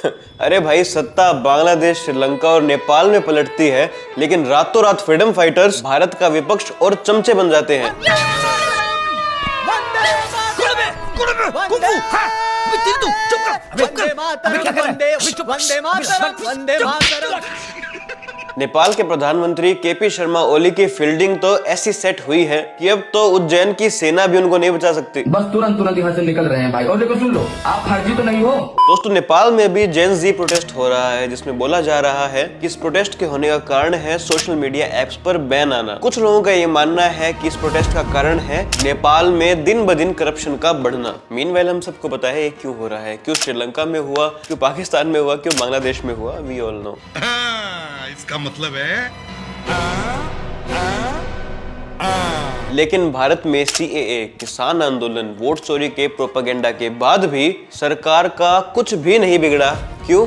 अरे भाई, सत्ता बांग्लादेश, श्रीलंका और नेपाल में पलटती है, लेकिन रातों रात फ्रीडम फाइटर्स भारत का विपक्ष और चमचे बन जाते हैं। नेपाल के प्रधानमंत्री केपी शर्मा ओली की फील्डिंग तो ऐसी सेट हुई है कि अब तो उज्जैन की सेना भी उनको नहीं बचा सकती। बस तुरंत यहाँ से निकल रहे हैं भाई। और देखो सुन लो, आप फर्जी तो नहीं हो। दोस्तों, नेपाल में भी जेन जी प्रोटेस्ट हो रहा है, जिसमें बोला जा रहा है कि इस प्रोटेस्ट के होने का कारण है सोशल मीडिया एप्स पर बैन आना। कुछ लोगों का ये मानना है कि इस प्रोटेस्ट का कारण है नेपाल में दिन ब दिन करप्शन का बढ़ना। मीनवाइल हम सबको पता है ये क्यों हो रहा है, क्यों श्रीलंका में हुआ, क्यों पाकिस्तान में हुआ, क्यों बांग्लादेश में हुआ, वी ऑल नो। इसका मतलब है लेकिन भारत में सीएए, किसान आंदोलन, वोट चोरी के प्रोपेगेंडा के बाद भी सरकार का कुछ भी नहीं बिगड़ा। क्यों?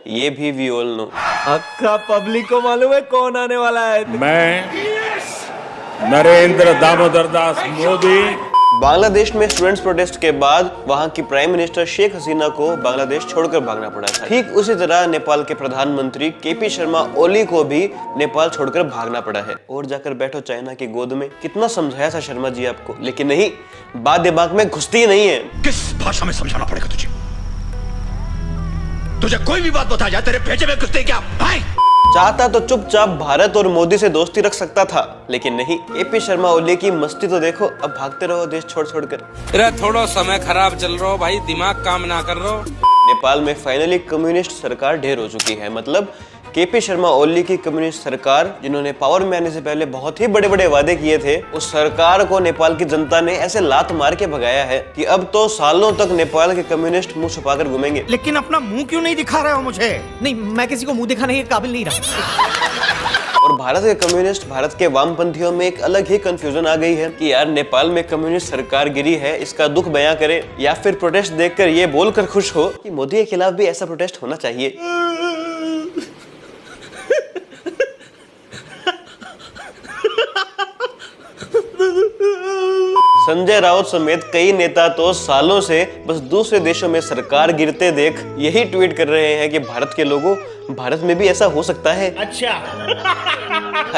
ये भी वी ऑल नो। अक्का पब्लिक को मालूम है कौन आने वाला है। मैं नरेंद्र दामोदर दास मोदी। बांग्लादेश में स्टूडेंट्स प्रोटेस्ट के बाद वहां की प्राइम मिनिस्टर शेख हसीना को बांग्लादेश छोड़कर भागना पड़ा था। ठीक उसी तरह नेपाल के प्रधानमंत्री केपी शर्मा ओली को भी नेपाल छोड़कर भागना पड़ा है। और जाकर बैठो चाइना की गोद में। कितना समझाया था शर्मा जी आपको, लेकिन नहीं, बात दिमाग में घुसती नहीं है। किस भाषा में समझाना पड़ेगा तुझे कोई भी बात बता जाए तेरे भेजे में घुसते क्या? चाहता तो चुपचाप भारत और मोदी से दोस्ती रख सकता था, लेकिन नहीं। केपी शर्मा ओली की मस्ती तो देखो, अब भागते रहो देश छोड़ छोड़कर। थोड़ा समय खराब चल रहा हो भाई, दिमाग काम ना कर रहा हो। नेपाल में फाइनली कम्युनिस्ट सरकार ढेर हो चुकी है। मतलब केपी शर्मा ओली की कम्युनिस्ट सरकार, जिन्होंने पावर में आने से पहले बहुत ही बड़े बड़े वादे किए थे, उस सरकार को नेपाल की जनता ने ऐसे लात मार के भगाया है कि अब तो सालों तक नेपाल के कम्युनिस्ट मुंह छुपाकर घूमेंगे। लेकिन अपना मुंह क्यों नहीं दिखा रहे हो मुझे? नहीं, मैं किसी को मुंह दिखाने के काबिल नहीं रहा। और भारत के कम्युनिस्ट, भारत के वामपंथियों में एक अलग ही कंफ्यूजन आ गई है कि यार नेपाल में कम्युनिस्ट सरकार गिरी है, इसका दुख बयां करे, या फिर प्रोटेस्ट देखकर ये बोलकर खुश हो कि मोदी के खिलाफ भी ऐसा प्रोटेस्ट होना चाहिए। संजय राउत समेत कई नेता तो सालों से बस दूसरे देशों में सरकार गिरते देख यही ट्वीट कर रहे हैं कि भारत के लोगों, भारत में भी ऐसा हो सकता है। अच्छा।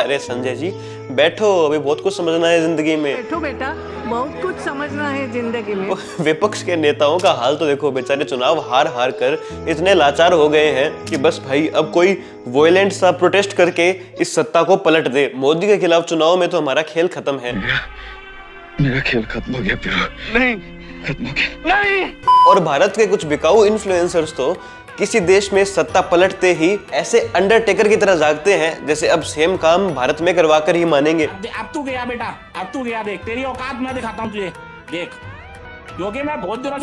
अरे संजय जी बैठो, अभी बहुत कुछ समझना है जिंदगी में। बैठो बेटा, बहुत कुछ समझना है जिंदगी में। विपक्ष के नेताओं का हाल तो देखो, बेचारे चुनाव हार हार कर इतने लाचार हो गए हैं कि बस भाई अब कोई वॉयलेंट सा प्रोटेस्ट करके इस सत्ता को पलट दे। मोदी के खिलाफ चुनाव में तो हमारा खेल खत्म है। मेरा खेल खत्म हो गया फिर। नहीं, खत्म हो गया। नहीं। और भारत के कुछ बिकाऊ इन्फ्लुएंसर्स तो किसी देश में सत्ता पलटते ही ऐसे अंडरटेकर की तरह जागते हैं जैसे अब सेम काम भारत में करवाकर ही मानेंगे। अब तू गया बेटा, अब तू गया। देख तेरी औकात मैं दिखाता हूँ तुझे, देख। क्योंकि मैं बहुत दिनों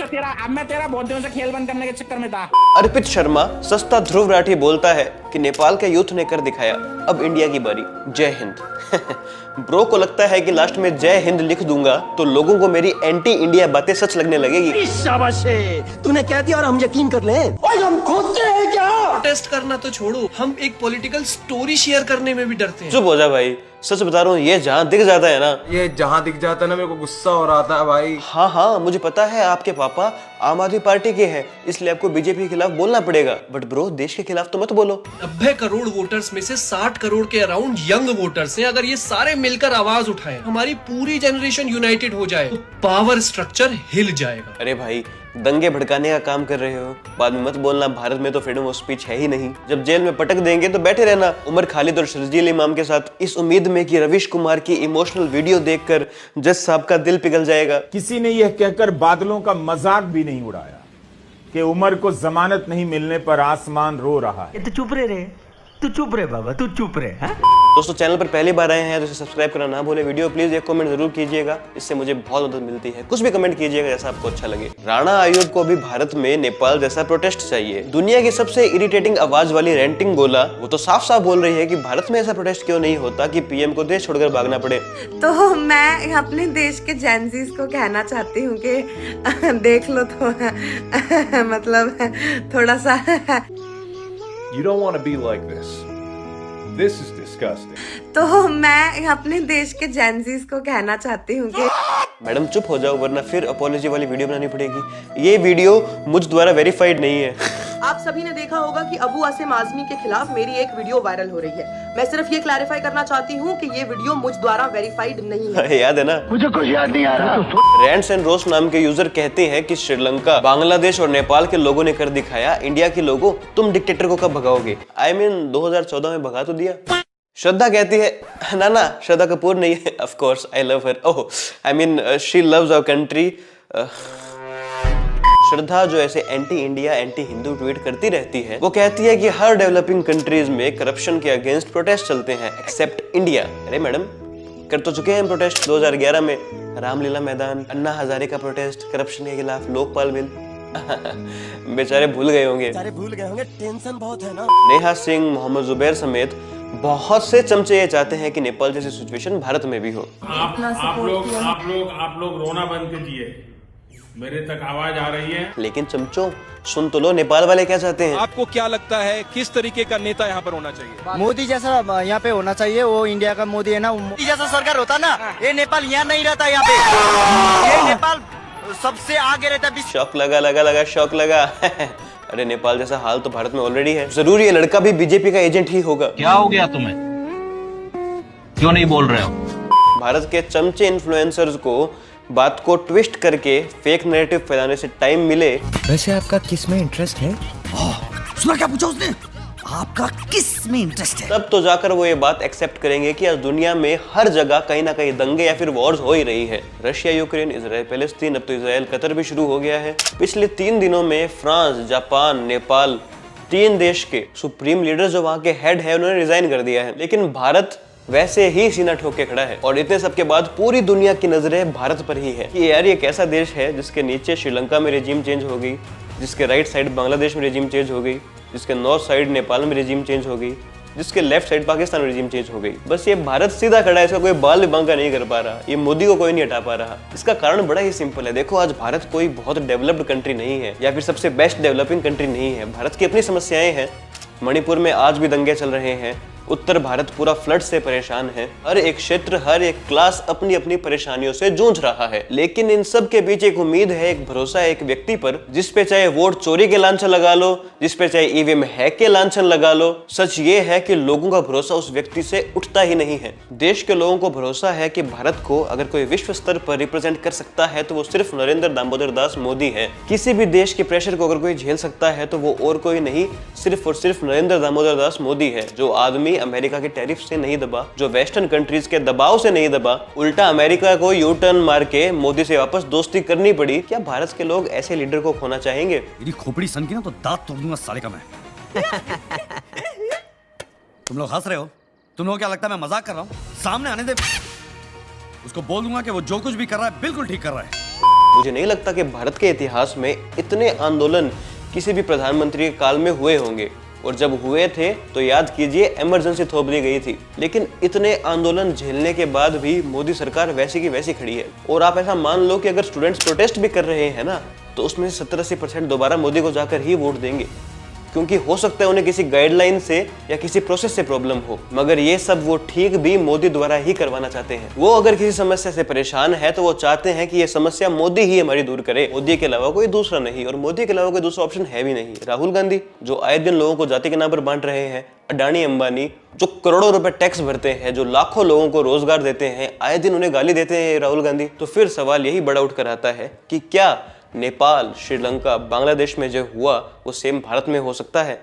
से खेल बंद करने के चक्कर में था। अर्पित शर्मा, सस्ता ध्रुव राठी बोलता है कि नेपाल के यूथ ने कर दिखाया, अब इंडिया की बारी। जय हिंद। ब्रो को लगता है कि लास्ट में जय हिंद लिख दूंगा तो लोगों को मेरी एंटी इंडिया बातें सच लगने लगेगी। शाबाश, तूने कह दिया और हम यकीन कर लें। और हम खोदते हैं क्या? प्रोटेस्ट करना तो छोड़ो, हम एक पॉलिटिकल स्टोरी शेयर करने में भी डरते हैं। चुप हो जा भाई, सच बता रहा हूँ, ये जहाँ दिख जाता है ना, ये जहाँ दिख जाता है ना, मेरे को गुस्सा हो रहा था भाई। हाँ, मुझे पता है आपके पापा आम आदमी पार्टी के हैं, इसलिए आपको बीजेपी के खिलाफ बोलना पड़ेगा, बट ब्रो देश के खिलाफ तो मत बोलो। 90 करोड़ वोटर्स में से 60 करोड़ के अराउंड यंग वोटर्स हैं। अगर ये सारे मिलकर आवाज उठाएं, हमारी पूरी जनरेशन यूनाइटेड हो जाए, तो पावर स्ट्रक्चर हिल जाएगा। अरे भाई, दंगे भड़काने का काम कर रहे हो, बाद में मत बोलना भारत में तो फ्रीडम ऑफ स्पीच है ही नहीं। जब जेल में पटक देंगे तो बैठे रहना उमर खालिद और शर्जील इमाम के साथ, इस उम्मीद में कि रविश कुमार की इमोशनल वीडियो देखकर जज साहब का दिल पिघल जाएगा। किसी ने यह कहकर बादलों का मजाक भी नहीं उड़ाया कि उमर को जमानत नहीं मिलने पर आसमान रो रहा है। तू चुप रे, तू चुप रे बाबा, तू चुप रे। दोस्तों, चैनल पर पहली बार आए हैं तो इसे सब्सक्राइब करना ना भूले। वीडियो प्लीज एक कमेंट जरूर कीजिएगा, इससे मुझे बहुत मदद मिलती है। कुछ भी कमेंट कीजिएगा जैसा आपको अच्छा लगे। राणा आयोग को भी भारत में नेपाल जैसा प्रोटेस्ट चाहिए। दुनिया की सबसे इरिटेटिंग आवाज वाली रेंटिंग गोला, वो तो साफ साफ बोल रही है कि भारत में ऐसा प्रोटेस्ट क्यों नहीं होता कि पीएम को देश छोड़कर भागना पड़े। तो मैं अपने देश के जेनजीज को कहना चाहती हूँ कि देख लो तो मतलब थोड़ा सा। You don't want to be like this. This is disgusting. तो मैं अपने देश के जेनजीज को कहना चाहती हूँ कि मैडम चुप हो जाओ, वरना फिर अपॉलॉजी वाली वीडियो बनानी पड़ेगी। ये वीडियो मुझ द्वारा वेरीफाइड नहीं है। आप सभी ने देखा होगा कि अबू आसिम आजमी के खिलाफ मेरी एक वीडियो वायरल हो रही है। मैं सिर्फ ये क्लैरिफाई करना चाहती हूँ कि ये वीडियो मुझ द्वारा वेरीफाइड नहीं है। याद है ना? मुझे कुछ याद नहीं आ रहा। रैंड्स एंड रोस्ट नाम के यूजर कहते हैं कि श्रीलंका, बांग्लादेश और नेपाल के लोगों ने कर दिखाया, इंडिया के लोगों तुम डिक्टेटर को कब भगाओगे? I mean 2014 में भगा तो दिया। श्रद्धा कहती है ना श्रद्धा कपूर नहीं है, of course I love her, oh I mean she loves our country. Shraddha जो ऐसे anti India anti Hindu tweet करती रहती है, वो कहती है कि हर डेवलपिंग कंट्रीज में करप्शन के अगेंस्ट प्रोटेस्ट चलते हैं एक्सेप्ट इंडिया। अरे मैडम, कर तो चुके हैं प्रोटेस्ट 2011 में, रामलीला मैदान, अन्ना हजारे का प्रोटेस्ट करप्शन के खिलाफ, लोकपाल बिल। बेचारे भूल गए होंगे, टेंशन बहुत है ना। नेहा सिंह, मोहम्मद जुबैर समेत बहुत से चमचे ये चाहते हैं कि नेपाल जैसी सिचुएशन भारत में भी हो। आप लोग रोना बंद कीजिए, मेरे तक आवाज आ रही है। लेकिन चमचों सुन तो लो, नेपाल वाले क्या चाहते हैं? आपको क्या लगता है किस तरीके का नेता यहाँ पर होना चाहिए? मोदी जैसा यहाँ पे होना चाहिए, वो इंडिया का मोदी है ना, मोदी जैसा सरकार होता ना, ये नेपाल यहाँ नहीं रहता, यहाँ पे ये नेपाल सबसे आगे रहता। शौक लगा शौक लगा। अरे नेपाल जैसा हाल तो भारत में ऑलरेडी है, जरूर ये लड़का भी बीजेपी का एजेंट ही होगा। क्या हो गया तुम्हें, क्यों नहीं बोल रहे हो? भारत के चमचे इन्फ्लुएंसर्स को बात को ट्विस्ट करके फेक नैरेटिव फैलाने से टाइम मिले। वैसे आपका किस में इंटरेस्ट है? सुना क्या पूछा उसने? आपका किस में इंटरेस्ट है? तब तो जाकर वो ये बात एक्सेप्ट करेंगे कि आज दुनिया में हर जगह कहीं ना कहीं दंगे या फिर वॉर्स हो ही रही है। रशिया यूक्रेन, इजराइल पैलेस्तीन, अब तो इजराइल कतर भी शुरू हो गया है। पिछले 3 दिनों में फ्रांस, जापान, नेपाल, 3 देश के सुप्रीम लीडर जो वहाँ के हेड है उन्होंने रिजाइन कर दिया है। लेकिन भारत वैसे ही सीना ठोक के खड़ा है और इतने सब के बाद पूरी दुनिया की नजरें भारत पर ही है कि यार ये कैसा देश है जिसके नीचे श्रीलंका में रेजिम चेंज हो गई, जिसके राइट साइड बांग्लादेश में रेजिम चेंज हो गई, जिसके नॉर्थ साइड नेपाल में रेजिम चेंज हो गई, जिसके लेफ्ट साइड पाकिस्तान में रेजिम चेंज हो गई। बस ये भारत सीधा खड़ा है, इसका कोई बाल भी बांका नहीं कर पा रहा, ये मोदी को कोई नहीं हटा पा रहा। इसका कारण बड़ा ही सिंपल है। देखो, आज भारत कोई बहुत डेवलप्ड कंट्री नहीं है या फिर सबसे बेस्ट डेवलपिंग कंट्री नहीं है। भारत की अपनी समस्याएं हैं। मणिपुर में आज भी दंगे चल रहे हैं, उत्तर भारत पूरा फ्लड से परेशान है, हर एक क्षेत्र, हर एक क्लास अपनी अपनी परेशानियों से जूझ रहा है। लेकिन इन सब के बीच एक उम्मीद है, एक भरोसा है एक व्यक्ति पर, जिस पे चाहे वोट चोरी के लांछन लगा लो, जिस पे चाहे ईवीएम हैक के लांछन लगा लो, सच ये है कि लोगों का भरोसा उस व्यक्ति से उठता ही नहीं है। देश के लोगों को भरोसा है कि भारत को अगर कोई विश्व स्तर पर रिप्रेजेंट कर सकता है तो वो सिर्फ नरेंद्र दामोदर दास मोदी है। किसी भी देश के प्रेशर को अगर कोई झेल सकता है तो वो और कोई नहीं, सिर्फ और सिर्फ नरेंद्र दामोदर दास मोदी है। जो आदमी अमेरिका के टैरिफ से नहीं दबा, जो वेस्टर्न कंट्रीज के दबाव से नहीं दबा, उल्टा अमेरिका को यू टर्न मार के मोदी से वापस दोस्ती करनी पड़ी। क्या भारत के लोग ऐसे लीडर को खोना चाहेंगे? मेरी खोपड़ी सन की ना तो दांत तोड़ दूंगा साले का मैं। तुम लोग हंस रहे हो, तुम लोग क्या लगता है मैं मजाक कर रहा हूँ? सामने आने दे, उसको बोल दूंगा कि वो जो कुछ भी कर रहा है बिल्कुल ठीक कर रहा है। मुझे नहीं लगता कि भारत के इतिहास में इतने आंदोलन किसी भी प्रधानमंत्री के काल में हुए होंगे, और जब हुए थे तो याद कीजिए इमरजेंसी थोप दी गई थी। लेकिन इतने आंदोलन झेलने के बाद भी मोदी सरकार वैसी की वैसी खड़ी है। और आप ऐसा मान लो कि अगर स्टूडेंट्स प्रोटेस्ट भी कर रहे हैं ना, तो उसमें 70-80% दोबारा मोदी को जाकर ही वोट देंगे, क्योंकि हो सकता है उन्हें किसी गाइडलाइन से या किसी प्रोसेस से प्रॉब्लम हो, मगर ये सब वो ठीक भी मोदी द्वारा ही करवाना चाहते हैं। वो अगर किसी समस्या से परेशान है तो वो चाहते हैं कि ये समस्या मोदी ही हमारी दूर करे, मोदी के अलावा कोई दूसरा नहीं, और मोदी के अलावा कोई दूसरा ऑप्शन है भी नहीं। राहुल गांधी जो आए दिन लोगों को जाति के नाम पर बांट रहे हैं, अडानी अंबानी जो करोड़ों रुपए टैक्स भरते हैं, जो लाखों लोगों को रोजगार देते हैं, आए दिन उन्हें गाली देते हैं राहुल गांधी। तो फिर सवाल यही बड़ा उठ कर आता है कि क्या नेपाल, श्रीलंका, बांग्लादेश में जो हुआ वो सेम भारत में हो सकता है?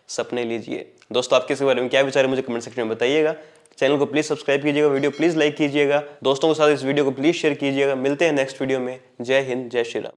सपने लीजिए। दोस्तों, आपके इसके बारे में क्या विचार है मुझे कमेंट सेक्शन में बताइएगा। चैनल को प्लीज सब्सक्राइब कीजिएगा, वीडियो प्लीज लाइक कीजिएगा, दोस्तों के साथ इस वीडियो को प्लीज शेयर कीजिएगा। मिलते हैं नेक्स्ट वीडियो में। जय हिंद, जय श्री राम।